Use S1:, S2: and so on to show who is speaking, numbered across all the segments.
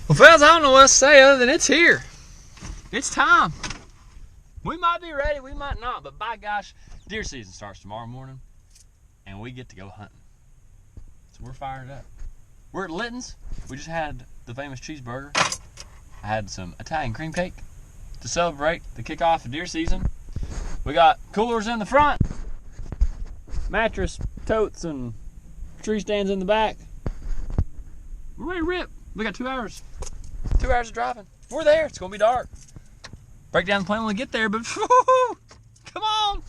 S1: Well, fellas, I don't know what to say other than it's here. It's time. We might be ready, we might not, but by gosh, deer season starts tomorrow morning, and we get to go hunting. So we're fired up. We're at Litton's. We just had the famous cheeseburger. I had some Italian cream cake to celebrate the kickoff of deer season. We got coolers in the front, mattress, totes, and tree stands in the back. We're ready to rip. We got 2 hours. 2 hours of driving. We're there. It's gonna be dark. Break down the plan when we get there, but come on.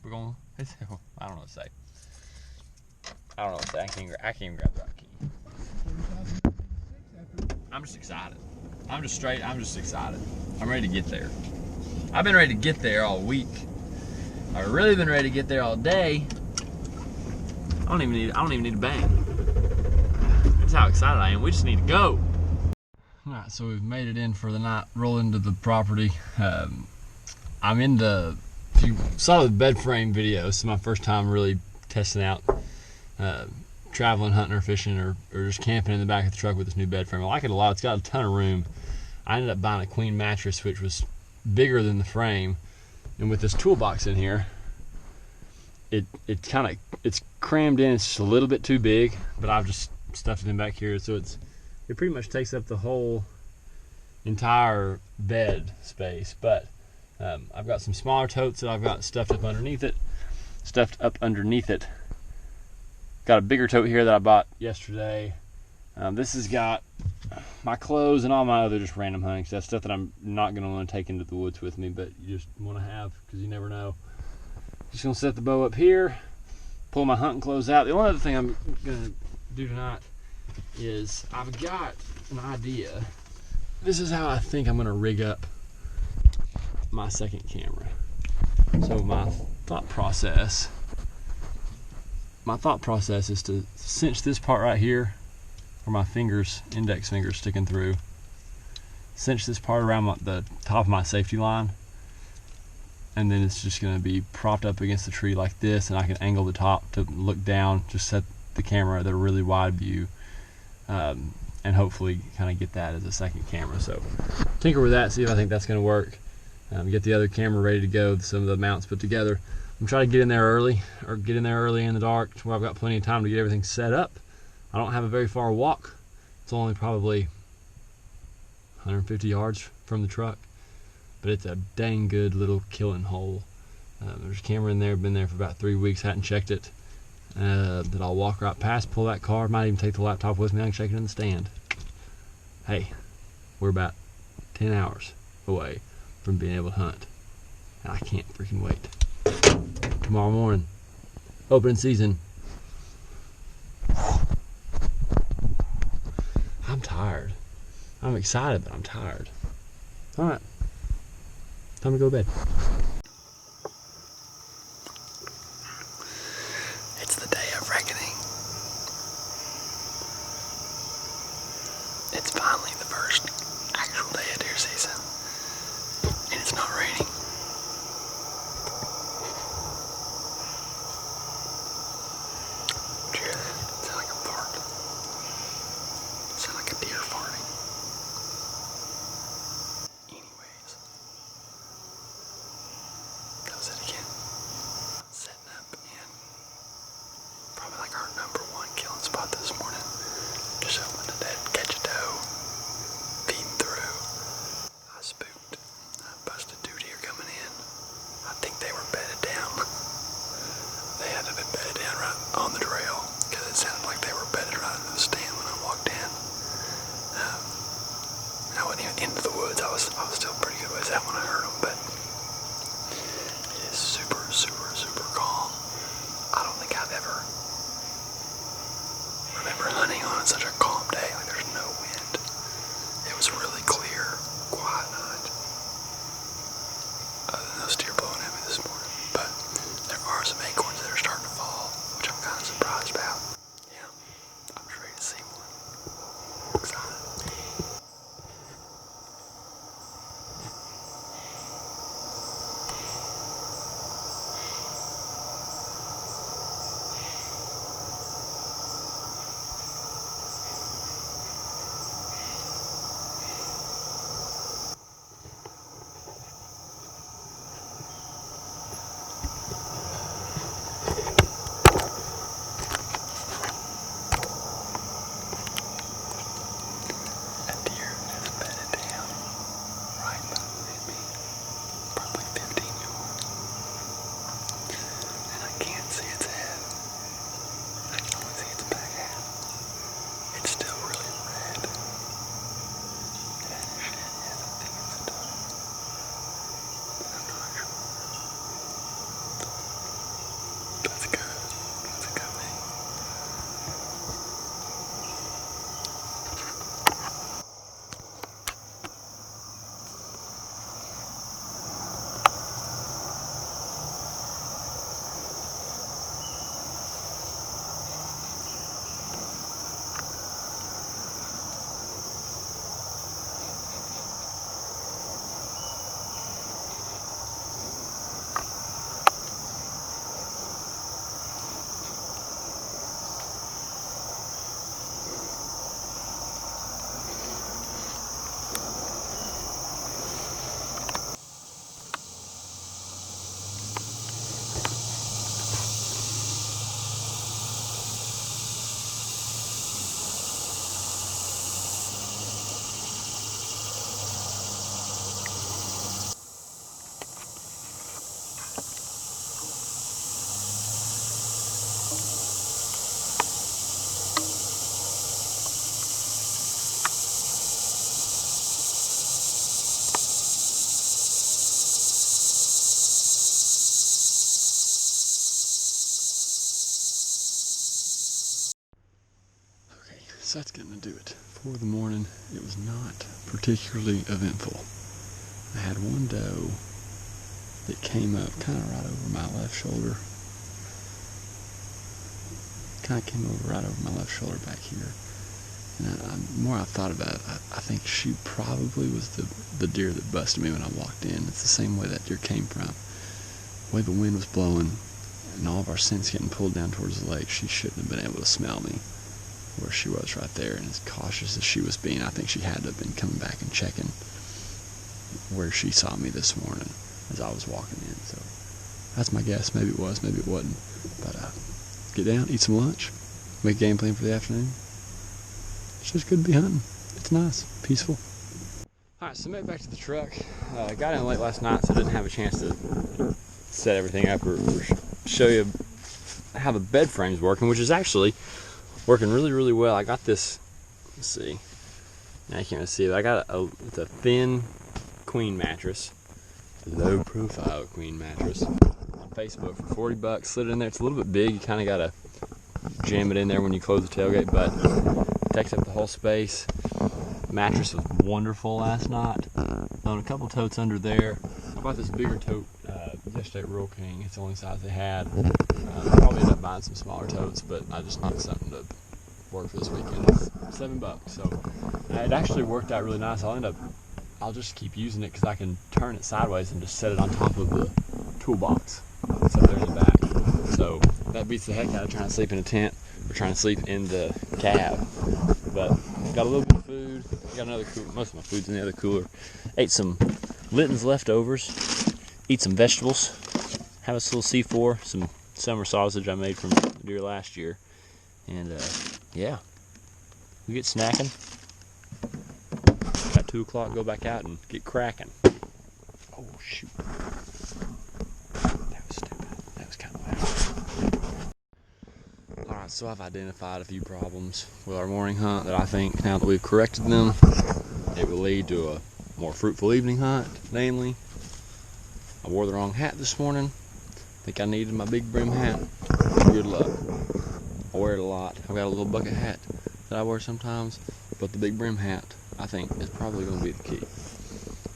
S1: We're going. I don't know what to say. I don't know what to say. I can't even grab the right key. I'm just excited. I'm just excited. I'm ready to get there. I've been ready to get there all week. I've really been ready to get there all day. I don't even need a bang. That's how excited I am. We just need to go. Alright, so we've made it in for the night, roll into the property. I'm in the, if you saw the bed frame video, this is my first time really testing out traveling, hunting, or fishing, or just camping in the back of the truck with this new bed frame. I like it a lot. It's got a ton of room. I ended up buying a queen mattress, which was bigger than the frame, and with this toolbox in here, it's crammed in. It's just a little bit too big, but I've just stuffed it in back here, so it pretty much takes up the whole entire bed space. But I've got some smaller totes that I've got stuffed up underneath it. Got a bigger tote here that I bought yesterday. This has got my clothes and all my other just random hunting stuff, stuff that I'm not going to want to take into the woods with me, but you just want to have because you never know. Just going to set the bow up here, pull my hunting clothes out. The only other thing I'm going to do tonight is I've got an idea. This is how I think I'm going to rig up my second camera. So my thought process is to cinch this part right here where my index fingers sticking through, cinch this part around the top of my safety line, and then it's just going to be propped up against the tree like this, and I can angle the top to look down, just set the camera at a really wide view, and hopefully kind of get that as a second camera. So tinker with that, see if I think that's going to work. Get the other camera ready to go, some of the mounts put together. I'm trying to get in there early in the dark to where I've got plenty of time to get everything set up. I don't have a very far walk. It's only probably 150 yards from the truck, but it's a dang good little killing hole. There's a camera in there, been there for about 3 weeks, hadn't checked it. That I'll walk right past, pull that card, might even take the laptop with me, I can check it in the stand. Hey, we're about 10 hours away from being able to hunt, and I can't freaking wait. Tomorrow morning, opening season. I'm tired. I'm excited, but I'm tired. All right, time to go to bed. It's the day of reckoning. It's finally the first actual day of deer season, and it's not raining. Into the woods. I was still pretty good ways out when I heard them, but it is super, super, super calm. I don't think I've ever remember hunting on such a calm day. Like there's no wind. It was really clear, quiet night. Other than those deer blowing at me this morning, but there are some acorns that are starting to fall, which I'm kind of surprised about. Yeah, I'm just ready to see one. I'm excited. so that's going to do it for the morning. It was not particularly eventful. I had one doe that came up kind of right over my left shoulder. Kind of came over right over my left shoulder back here. And the more I thought about it, I think she probably was the deer that busted me when I walked in. It's the same way that deer came from. The way the wind was blowing and all of our scents getting pulled down towards the lake, she shouldn't have been able to smell me where she was right there. And as cautious as she was being, I think she had to have been coming back and checking where she saw me this morning as I was walking in. So that's my guess. Maybe it was, maybe it wasn't. But get down, eat some lunch, make a game plan for the afternoon. It's just good to be hunting. It's nice, peaceful. Alright, so made it back to the truck. Got in late last night, so I didn't have a chance to set everything up or show you how the bed frame's working, which is actually working really, really well. I got this, let's see, now you can't really see it. I got it's a thin queen mattress, low profile queen mattress on Facebook for $40. Slid it in there. It's a little bit big. You kind of got to jam it in there when you close the tailgate, but takes up the whole space. Mattress was wonderful last night. On a couple totes under there. I bought this bigger tote yesterday at Rural King. It's the only size they had. Probably ended up buying some smaller totes, but I just needed something to work for this weekend. It's $7, so it actually worked out really nice. I'll just keep using it because I can turn it sideways and just set it on top of the toolbox. It's up there in the back. So that beats the heck out of trying to sleep in a tent or trying to sleep in the cab. But got a little bit of food. Got another cooler. Most of my food's in the other cooler. Ate some Linton's leftovers. Eat some vegetables. Have us a little C4. Some summer sausage I made from the deer last year. And yeah, we get snacking. Got 2 o'clock. Go back out and get cracking. Oh shoot. That was stupid. That was kind of loud. Alright, so I've identified a few problems with our morning hunt that I think, now that we've corrected them, it will lead to a more fruitful evening hunt. Namely, I wore the wrong hat this morning. I think I needed my big brim hat. Good luck. I wear it a lot. I've got a little bucket hat that I wear sometimes, but the big brim hat, I think, is probably going to be the key.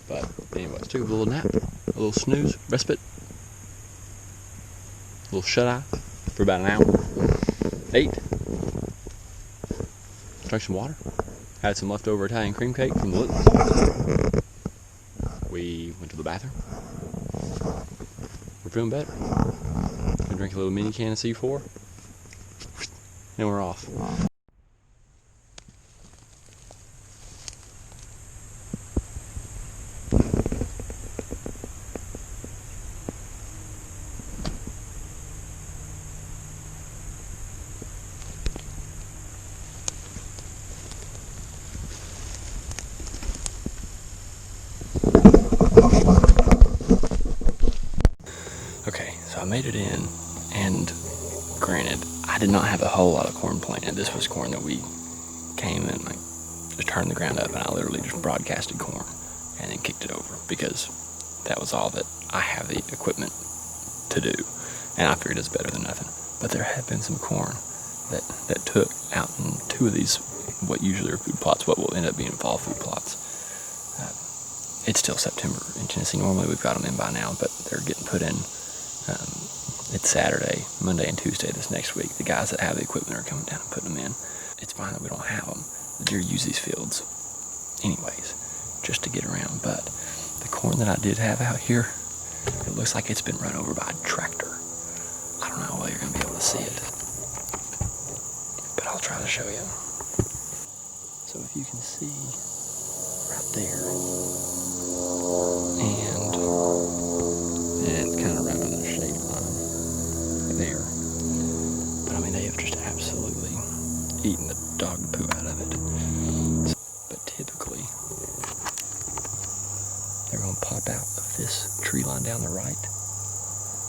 S1: But anyways, took a little nap, a little snooze, respite, a little shut-eye for about an hour. Ate, drank some water, had some leftover Italian cream cake from the Littles. We went to the bathroom. We're feeling better. We drank a little mini can of C4, and we're off. Okay, so I made it in, and granted, I did not have a whole lot of corn planted. This was corn that we came and just turned the ground up, and I literally just broadcasted corn and then kicked it over because that was all that I have the equipment to do, and I figured it's better than nothing. But there have been some corn that took out in 2 of these, what usually are food plots, what will end up being fall food plots. It's still September in Tennessee. Normally we've got them in by now, but they're getting put in. It's Saturday, Monday, and Tuesday this next week. The guys that have the equipment are coming down and putting them in. It's fine that we don't have them. The deer use these fields anyways, just to get around. But the corn that I did have out here, it looks like it's been run over by a tractor. I don't know how well you're going to be able to see it, but I'll try to show you. So if you can see right there, and it's kind of right on the shade line there. But I mean, they have just absolutely eaten the dog poo out of it. But typically, they're going to pop out of this tree line down the right,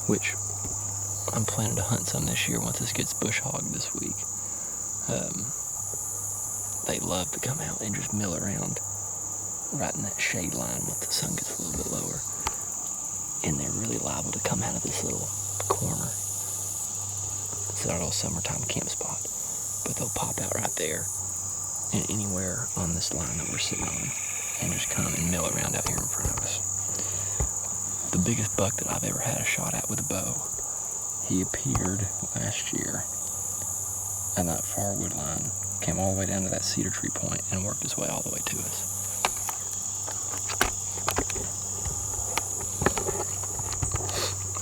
S1: which I'm planning to hunt some this year once this gets bush hogged this week. They love to come out and just mill around right in that shade line once the sun gets a little bit lower. And they're really liable to come out of this little corner. It's our little summertime camp spot. But they'll pop out right there
S2: and anywhere on this line that we're sitting on and just come and mill around out here in front of us. The biggest buck that I've ever had a shot at with a bow, he appeared last year at that far wood line, came all the way down to that cedar tree point and worked his way all the way to us.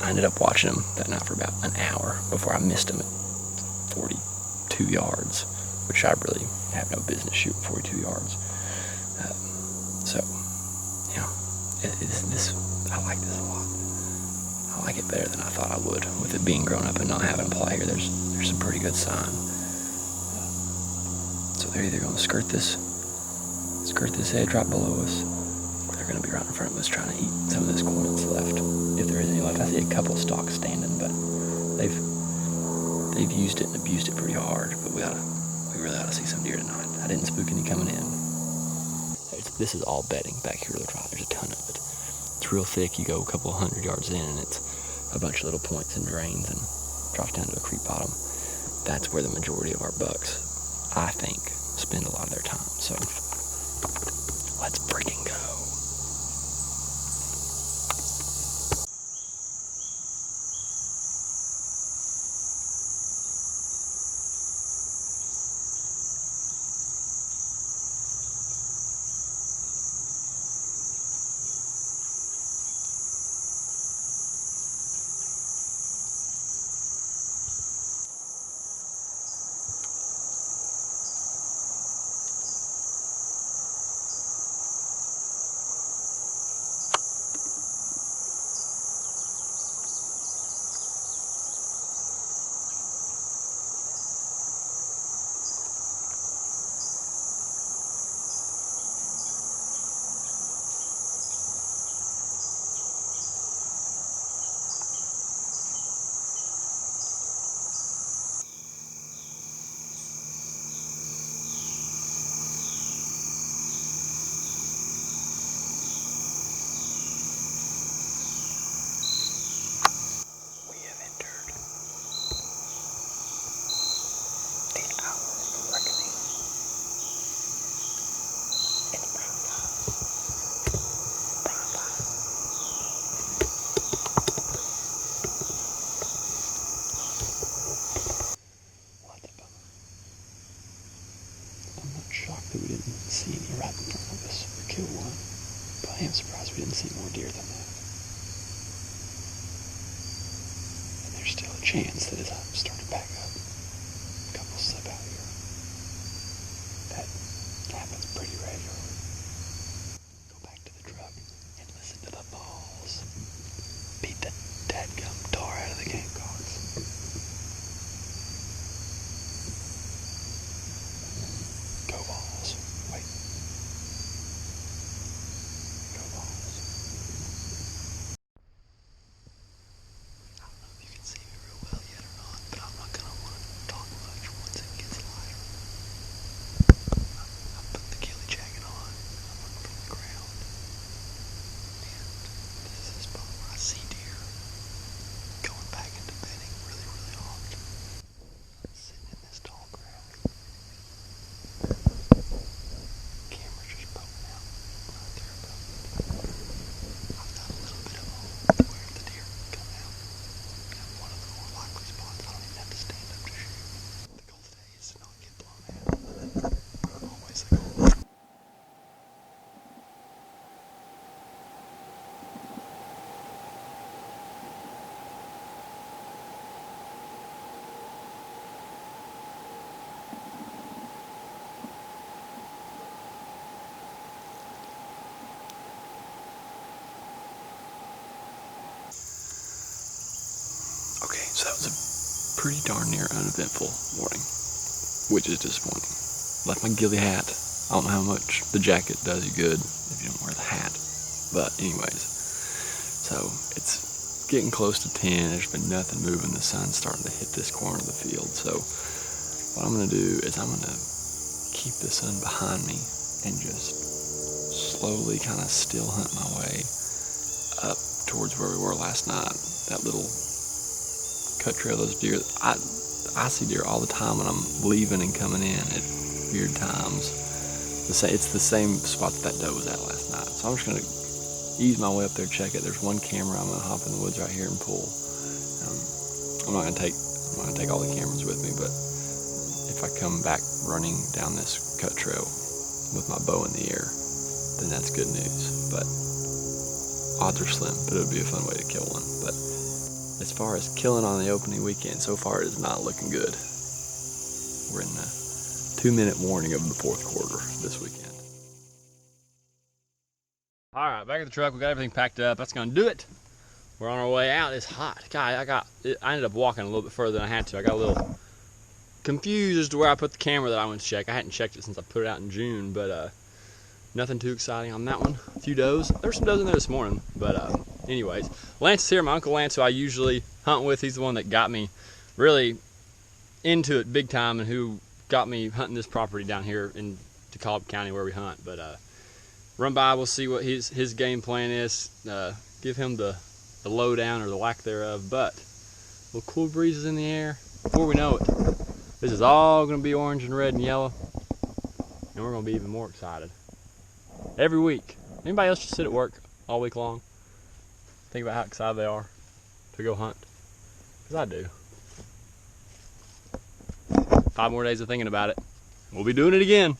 S2: I ended up watching him that night for about an hour before I missed him at 42 yards, which I really have no business shooting 42 yards. So, you know, I like this a lot. I like it better than I thought I would. With it being grown up and not having a play here, there's some pretty good sign. So they're either going to skirt this edge right below us, or they're going to be right in front of us trying to eat some of this corn that's left, if there is any left. I see a couple stalks standing, but they've used it and abused it pretty hard. But we really ought to see some deer tonight. I didn't spook any coming in. This is all bedding back here to the right. There's a ton of it. It's real thick. You go a couple 100 yards in, and it's a bunch of little points and drains and drops down to a creek bottom. That's where the majority of our bucks, I think, spend a lot of their time. So let's freaking go. Shocked that we didn't see any right in front of us or kill one, but I am surprised we didn't see more deer than that. And there's still a chance that as I start to back up, a couple slip out here. That happens pretty regularly. Go back to the truck and listen to the balls. Beat the dadgum tar out of the gamecocks. Go balls. Wait. Go balls. I don't know if you can see me real well yet or not, but I'm not going to want to talk much once it gets lighter. I put the ghillie jacket on. I'm looking from the ground. And this is a spot where I see deer going back into bedding really, really often. Sitting in this tall grass. Camera's just poking out right there above me. I've got a little bit of a hole where the deer can come out. And one of the more likely spots, I don't even have to stand up to shoot. The goal today is to not get blown out. Always the goal. Okay, so that was a pretty darn near uneventful morning, which is disappointing. Left my ghillie hat. I don't know how much the jacket does you good if you don't wear the hat. But anyways, so it's getting close to 10. There's been nothing moving. The sun's starting to hit this corner of the field. So what I'm going to do is I'm going to keep the sun behind me and just slowly kind of still hunt my way up towards where we were last night. That little cut trail, those deer. I see deer all the time when I'm leaving and coming in. weird times. It's the same spot that doe was at last night. So I'm just gonna ease my way up there, check it. There's one camera. I'm gonna hop in the woods right here and pull. I'm not gonna take all the cameras with me, but if I come back running down this cut trail with my bow in the air, then that's good news. But odds are slim, but it would be a fun way to kill one. But as far as killing on the opening weekend, so far it is not looking good. We're in the 2-minute warning of the fourth quarter this weekend. All right, back at the truck. We got everything packed up. That's gonna do it. We're on our way out. It's hot. God, I ended up walking a little bit further than I had to. I got a little confused as to where I put the camera that I went to check. I hadn't checked it since I put it out in June, but nothing too exciting on that one. A few does. There were some does in there this morning, but anyways, Lance is here. My Uncle Lance, who I usually hunt with. He's the one that got me really into it big time and who got me hunting this property down here in DeKalb County where we hunt. But run by, we'll see what his game plan is. Give him the lowdown or the lack thereof. But little cool breezes in the air. Before we know it, this is all going to be orange and red and yellow, and we're going to be even more excited every week. Anybody else just sit at work all week long, think about how excited they are to go hunt? Because I do. 5 more days of thinking about it. We'll be doing it again.